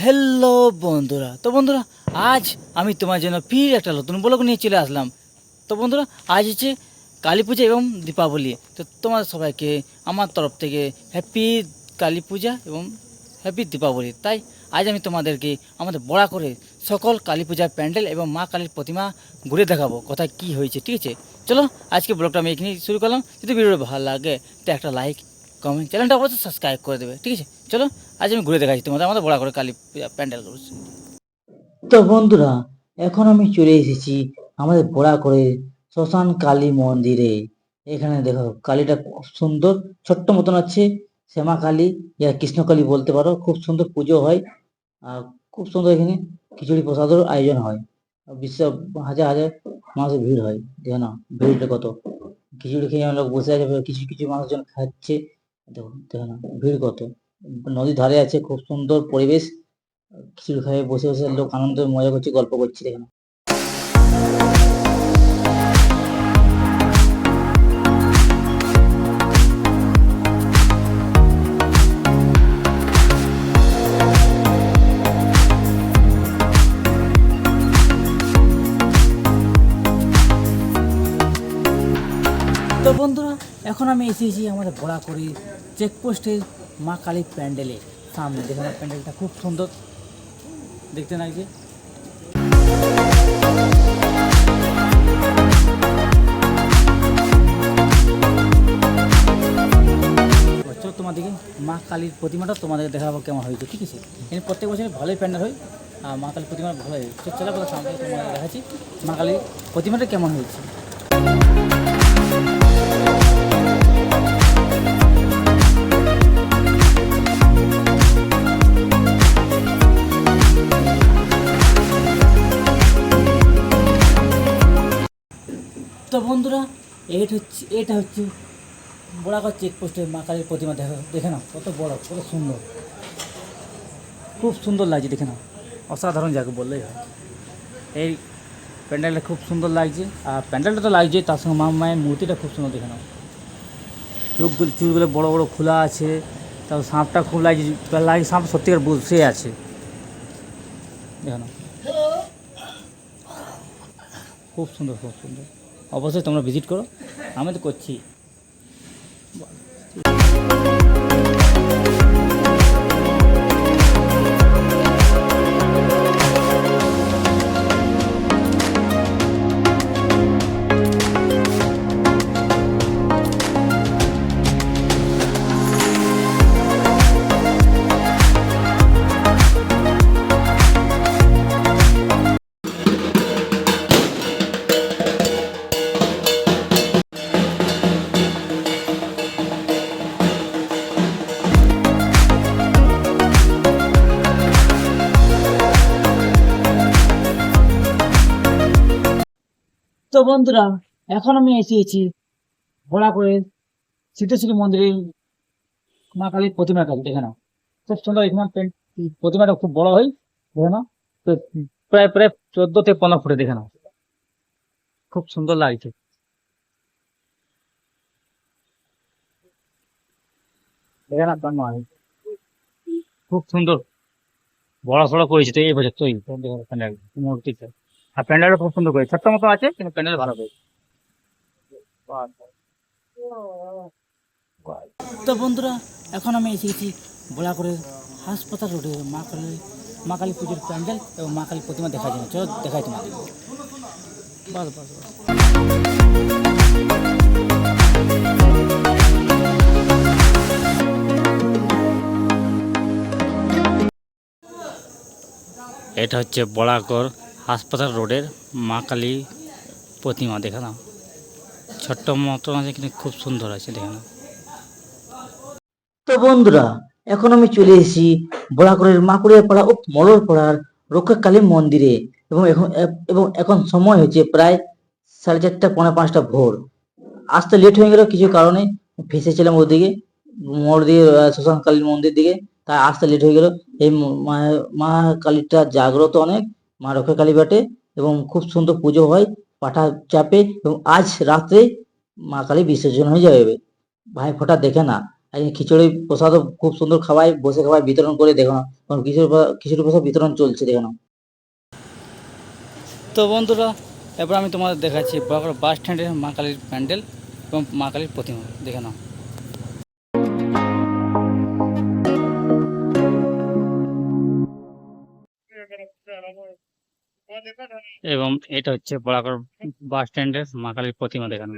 Hello বন্ধুরা, বন্ধুরা আজ আমি তোমার জন্য ফির একটা নতুন ব্লগ নিয়ে চলে আসলাম। তো বন্ধুরা, আজ হচ্ছে কালী পূজা এবং দীপাবলি। তো তোমার সবাইকে আমার তরফ থেকে হ্যাপি কালী পূজা এবং হ্যাপি দীপাবলি। তাই আজ আমি তোমাদেরকে আমাদের বড়া করে সকল কালী পূজার প্যান্ডেল এবং মা কালীর প্রতিমা ঘুরে দেখাবো কোথায় কী হয়েছে। ঠিক আছে, চলো আজকে ব্লগটা আমি এখানেই শুরু করলাম। যদি ভিডিওটা ভালো লাগে তো একটা লাইক, কমেন্ট, চ্যানেলটা অবশ্যই সাবস্ক্রাইব করে দেবে। ঠিক আছে, চলো আজ আমি ঘুরে দেখাচ্ছি তোমাদের আমাদের বড়া করে কালী পূজা প্যান্ডেল করছি। তো বন্ধুরা, এখন আমি চলে এসেছি আমাদের বড়া করে শ্মশান কালী মন্দিরে। এখানে দেখো কালীটা খুব সুন্দর, ছোট্ট মতন আছে। শ্যামা কালী ইয়া কৃষ্ণ কালী বলতে পারো। খুব সুন্দর পুজো হয় আর খুব সুন্দর এখানে খিচুড়ি প্রসাদেরও আয়োজন হয়। আর বিশ্ব হাজার হাজার মানুষের ভিড় হয়। দেখো না ভিড়টা কত। খিচুড়ি খেয়ে লোক বসে আছে, কিছু কিছু মানুষজন খাচ্ছে। দেখো দেখো না ভিড় কত। নদীর ধারে আছে, খুব সুন্দর পরিবেশ। খিচুড়ি খেয়ে বসে বসে লোক আনন্দ মজা করছে, গল্প করছে। দেখেন তো বন্ধুরা, এখন আমি এসেছি আমাদের বড়া করে চেকপোস্টের মা কালী প্যান্ডেলে সামনে। দেখুন প্যান্ডেলটা খুব সুন্দর দেখতে লাগছে। চলো তোমাদেরকে মা কালীর প্রতিমাটা তোমাদের দেখাবো কেমন হয়েছে। ঠিক আছে, এখানে প্রত্যেক বছর ভালোই প্যান্ডেল হয় আর মা কালীর প্রতিমা ভালো হয়। তো চলো কথা সামনে তোমাদের দেখাচ্ছি মা কালীর প্রতিমাটা কেমন হয়েছে। তো বন্ধুরা, এটা হচ্ছে বড়াগড় চেকপোস্টের মা কালীর প্রতিমা। দেখে নাও কত বড়, কত সুন্দর, খুব সুন্দর লাগছে। দেখে নাও, অসাধারণ যাকে বললেই হয়। এই প্যান্ডেলটা খুব সুন্দর লাগছে আর প্যান্ডেলটা তো লাগছে, তার সঙ্গে মা মায়ের মূর্তিটা খুব সুন্দর। দেখে নাও চুলগুলো বড় বড় খোলা আছে, তারপর সাপটা খুব লাগছে, সাপ সত্যিকার বসে আছে। দেখে নাও খুব সুন্দর, খুব সুন্দর। অবশ্যই তোমরা ভিজিট করো, আমি তো করছি। তো বন্ধুরা, এখন আমি এসেছি ভোলা করে সিদ্ধেশ্বরী মন্দিরের মা কালীর প্রতিমার কাছে। দেখে নাও খুব সুন্দর। এখানে প্রতিমাটা খুব বড় হয়। দেখে নাও তো প্রায় প্রায় 14 থেকে 15 ফুটে। দেখে নাও খুব সুন্দর লাগছে। দেখে না খুব সুন্দর বড় সড়ো করেছে তো এই বছর তো প্যান্ডেল মূর্তিটা। আর প্যান্ডেলটা খুব সুন্দর করে, ছোট্ট মতো আছে কিন্তু প্যান্ডেল ভালো করে। তো বন্ধুরা, এখন আমি এসেছি বোলাপুরের হাসপাতাল রোডে মা কালী পুজোর প্যান্ডেল এবং মা কালী প্রতিমা দেখার জন্য। চলো দেখাই তোমাদের। বাস বাস বাস। এটা হচ্ছে বড়াগড় হাসপাতাল রোডের মা কালী প্রতিমা। দেখে নাও ছোট্ট মতন আছে কিন্তু খুব সুন্দর আছে। দেখে নাও। তো বন্ধুরা, এখন আমি চলে এসেছি বড়াকরের মাকুড়িয়া পাড়া ও মলর পাড়ার রক্ষা কালী মন্দিরে। এবং এখন সময় হচ্ছে প্রায় 4:30 পৌনে 5টা ভোর। আসতে লেট হয়ে গেল কিছু কারণে। ফেসেছিলাম ওদিকে মোড় দিয়ে, শ্মশান কালীর মন্দির দিকে, তাই আসতে লেট হয়ে গেল। এই মা কালীটা জাগ্রত অনেক, মা রক্ষা কালী বাটে এবং খুব সুন্দর পুজো হয় পাঠা চাপে। এবং আজ রাত্রে মা কালী বিসর্জন হয়ে যাবে। ভাই ফোঁটা দেখে না, আর এই খিচুড়ি প্রসাদও খুব সুন্দর খাওয়ায়, বসে খাওয়ায়, বিতরণ করে দেখো না, কারণ খিচুড়ি প্রসাদ বিতরণ চলছে দেখো না। তো বন্ধুরা, এবার আমি তোমাদের দেখাচ্ছি বড় বাস স্ট্যান্ডের মা কালীর প্যান্ডেল এবং মা কালীর প্রতিমা, দেখে নাও। এবং এটা হচ্ছে বড়াকর বাস স্ট্যান্ডের মা কালীর প্রতিমা, দেখানো।